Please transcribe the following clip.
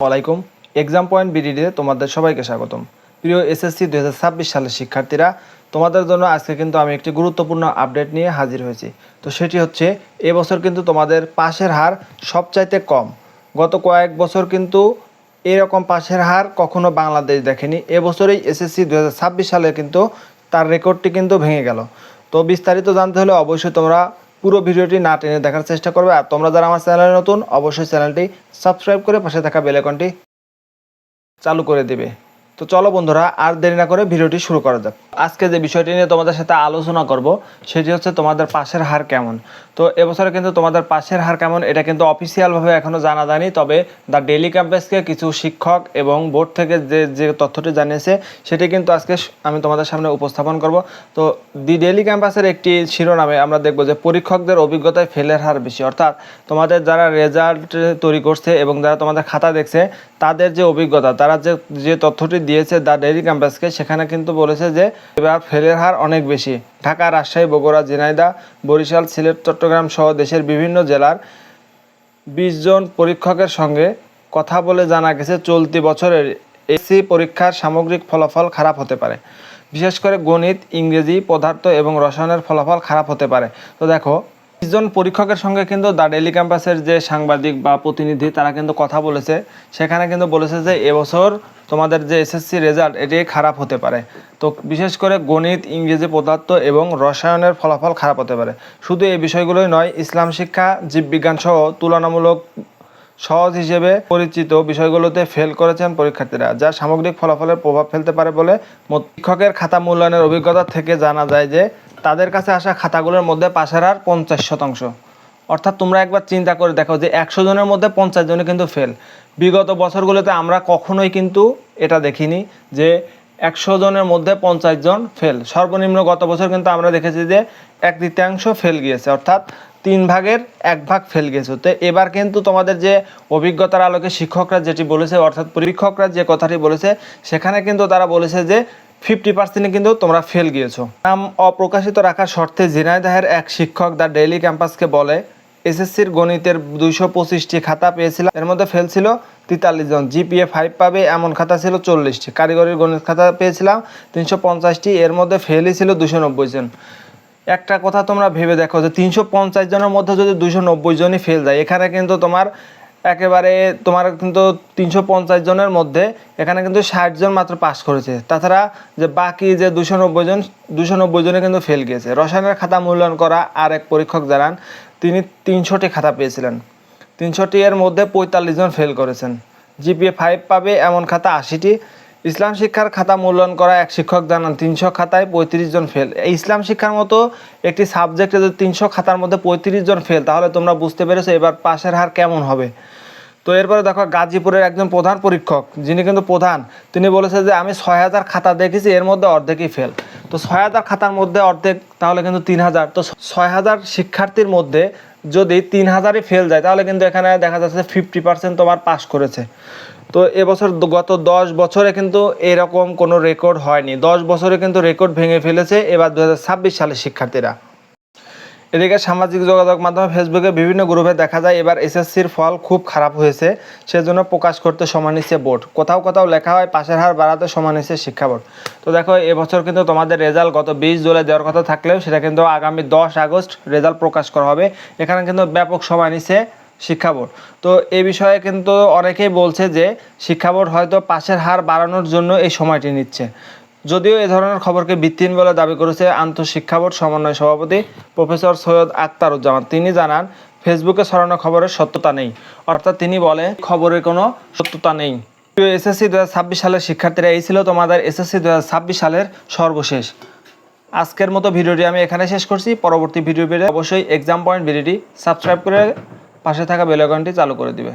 ওয়ালাইকুম exam point বিডিতে তোমাদের সবাইকে স্বাগতম। প্রিয় এসএসসি 2026 সালের শিক্ষার্থীরা, তোমাদের জন্য আজকে কিন্তু আমি একটি গুরুত্বপূর্ণ আপডেট নিয়ে হাজির হয়েছি। তো সেটি হচ্ছে, এবছর কিন্তু তোমাদের পাশের হার সবচাইতে কম। গত কয়েক বছর কিন্তু এরকম পাশের হার কখনো বাংলাদেশ দেখেনি। এবছরেই এসএসসি 2026 সালে কিন্তু তার রেকর্ডটি কিন্তু ভেঙে গেল। তো বিস্তারিত জানতে হলে অবশ্যই তোমরা পুরো ভিডিওটি না টেনে দেখার চেষ্টা করবে। আর তোমরা যারা আমার চ্যানেলে নতুন, অবশ্যই চ্যানেলটি সাবস্ক্রাইব করে পাশে থাকা বেল আইকনটি চালু করে দেবে। তো চলো বন্ধুরা, আর দেরি না করে ভিডিওটি শুরু করা যাক। আজকে যে বিষয়টি নিয়ে তোমাদের সাথে আলোচনা করব সেটি হচ্ছে তোমাদের পাশের হার কেমন। তো এবছরে কিন্তু তোমাদের পাশের হার কেমন এটা কিন্তু অফিসিয়ালভাবে এখনও জানা যায়নি, তবে দ্য ডেইলি ক্যাম্পাসকে কিছু শিক্ষক এবং বোর্ড থেকে যে তথ্যটি জানিয়েছে সেটি কিন্তু আজকে আমি তোমাদের সামনে উপস্থাপন করব। তো দি ডেইলি ক্যাম্পাসের একটি শিরোনামে আমরা দেখব যে পরীক্ষকদের অভিজ্ঞতায় ফেলের হার বেশি, অর্থাৎ তোমাদের যারা রেজাল্ট তৈরি করছে এবং যারা তোমাদের খাতা দেখছে তাদের যে অভিজ্ঞতা, তারা যে তথ্যটি দিয়েছে দ্য ডেইলি ক্যাম্পাসকে, সেখানে কিন্তু বলেছে যে এবার ফেলের হার অনেক বেশি। ঢাকা, রাজশাহী, বগুড়া, ঝিনাইদহ, বরিশাল, সিলেট, চট্টগ্রাম সহ দেশের বিভিন্ন জেলার 20 জন পরীক্ষকের সঙ্গে কথা বলে জানা গেছে চলতি বছরের এসসি পরীক্ষার সামগ্রিক ফলাফল খারাপ হতে পারে। বিশেষ করে গণিত, ইংরেজি, পদার্থ এবং রসায়নের ফলাফল খারাপ হতে পারে। তো দেখো, 20 জন পরীক্ষকের সঙ্গে কিন্তু দ্য ডেইলি ক্যাম্পাসের যে সাংবাদিক বা প্রতিনিধি তারা কিন্তু কথা বলেছে। সেখানে কিন্তু বলেছে যে এবছর তোমাদের যে এসএসসি রেজাল্ট এটি খারাপ হতে পারে। তো বিশেষ করে গণিত, ইংরেজি, পদার্থ এবং রসায়নের ফলাফল খারাপ হতে পারে। শুধু এই বিষয়গুলোই নয়, ইসলাম শিক্ষা, জীববিজ্ঞান সহ তুলনামূলক সহজ হিসেবে পরিচিত বিষয়গুলোতে ফেল করেছেন পরীক্ষার্থীরা, যা সামগ্রিক ফলাফলের প্রভাব ফেলতে পারে বলে শিক্ষকের খাতা মূল্যায়নের অভিজ্ঞতা থেকে জানা যায় যে তাদের কাছে আসা খাতাগুলোর মধ্যে পাশের হার 50%। অর্থাৎ তোমরা একবার চিন্তা করে দেখো যে 100 জনের মধ্যে 50 জনই কিন্তু ফেল। বিগত বছরগুলোতে আমরা কখনোই কিন্তু এটা দেখিনি যে 100 জনের মধ্যে 50 জন ফেল। সর্বনিম্ন গত বছর কিন্তু আমরা দেখেছি যে 1/3 ফেল গিয়েছে, অর্থাৎ 3 ভাগের 1 ভাগ ফেল গেছে। তো এবার কিন্তু তোমাদের যে অভিজ্ঞতার আলোকে শিক্ষকরা যেটি বলেছে, অর্থাৎ পরীক্ষকরা যে কথাটি বলেছে, সেখানে কিন্তু তারা বলেছে যে 50% কিন্তু তোমরা ফেল গিয়েছো। নাম অপ্রকাশিত রাখার শর্তে ঝিনাইদহের এক শিক্ষক দ্য ডেইলি ক্যাম্পাসকে বলে, এসএসসির গণিতের 225টি খাতা পেয়েছিলাম, এর মধ্যে ফেল ছিল 43 জন। জিপিএ 5 পাবে এমন খাতা ছিল 40টি। কারিগরির গণিত খাতা পেয়েছিলাম 350টি, এর মধ্যে ফেলই ছিল 290 জন। একটা কথা তোমরা ভেবে দেখো যে 350 জনের মধ্যে যদি 290 জনই ফেল যায়, এখানে কিন্তু তোমার কিন্তু 350 জনের মধ্যে এখানে কিন্তু 60 জন মাত্র পাস করেছে। তাছাড়া যে বাকি যে 290 জনে কিন্তু ফেল গিয়েছে। রসায়নের খাতা মূল্যায়ন করা আর এক পরীক্ষক জানান তিনি 300টি খাতা পেয়েছিলেন, 300টি এর মধ্যে 45 জন ফেল করেছেন। জিপিএ 5 পাবে এমন খাতা 80টি। ইসলাম শিক্ষার খাতা মূল্যায়ন করা এক শিক্ষক জানান 300 খাতায় 35 জন ফেল। এই ইসলাম শিক্ষার মতো একটি সাবজেক্টে যদি 300 খাতার মধ্যে 35 জন ফেল, তাহলে তোমরা বুঝতে পেরেছো এবার পাশের হার কেমন হবে। তো এরপরে দেখো, গাজীপুরের একজন প্রধান পরীক্ষক, যিনি কিন্তু প্রধান, তিনি বলেছে যে আমি 6000 খাতা দেখেছি, এর মধ্যে অর্ধেকই ফেল। তো 6000 খাতার মধ্যে অর্ধেক, তাহলে কিন্তু 3000। তো 6000 শিক্ষার্থীর মধ্যে যদি 3000ই ফেল যায়, তাহলে কিন্তু এখানে দেখা যাচ্ছে 50% তোমার পাস করেছে। তো এবছর গত 10 বছরে কিন্তু এরকম কোনো রেকর্ড হয়নি। 10 বছরে কিন্তু রেকর্ড ভেঙে ফেলেছে এবার 2026 সালের শিক্ষার্থীরা। এদিকে সামাজিক যোগাযোগ মাধ্যমে ফেসবুকে বিভিন্ন গ্রুপে দেখা যায় এবার এসএসসির ফল খুব খারাপ হয়েছে, সেজন্য প্রকাশ করতে সময় নিচ্ছে বোর্ড। কোথাও কোথাও লেখা হয় পাশের হার বাড়াতে সময় নিচ্ছে শিক্ষা বোর্ড। তো দেখো, এবছর কিন্তু তোমাদের রেজাল্ট গত 20 জুলাই দেওয়ার কথা থাকলেও সেটা কিন্তু আগামী 10 আগস্ট রেজাল্ট প্রকাশ করা হবে। এখানে কিন্তু ব্যাপক সময় নিচ্ছে শিক্ষা বোর্ড। তো এই বিষয়ে কিন্তু অনেকেই বলছে যে শিক্ষা বোর্ড হয়তো পাশের হার বাড়ানোর জন্য এই সময়টি নিচ্ছে। যদিও এ ধরনের খবরকে ভিত্তিহীন বলে দাবি করেছে আন্তঃশিক্ষা বোর্ড সমন্বয় সভাপতি প্রফেসর সৈয়দ আখতারুজ্জামান। তিনি জানান, ফেসবুকে ছড়ানো খবরের সত্যতা নেই, অর্থাৎ তিনি বলে খবরের কোনো সত্যতা নেই। এসএসসি 2026 সালের শিক্ষার্থীরা, এই ছিল তোমাদের এসএসসি 2026 সালের সর্বশেষ। আজকের মতো ভিডিওটি আমি এখানে শেষ করছি। পরবর্তী ভিডিও পেতে অবশ্যই এক্সাম পয়েন্ট ভিডিওটি সাবস্ক্রাইব করে পাশে থাকা বেল আইকনটি চালু করে দিবে।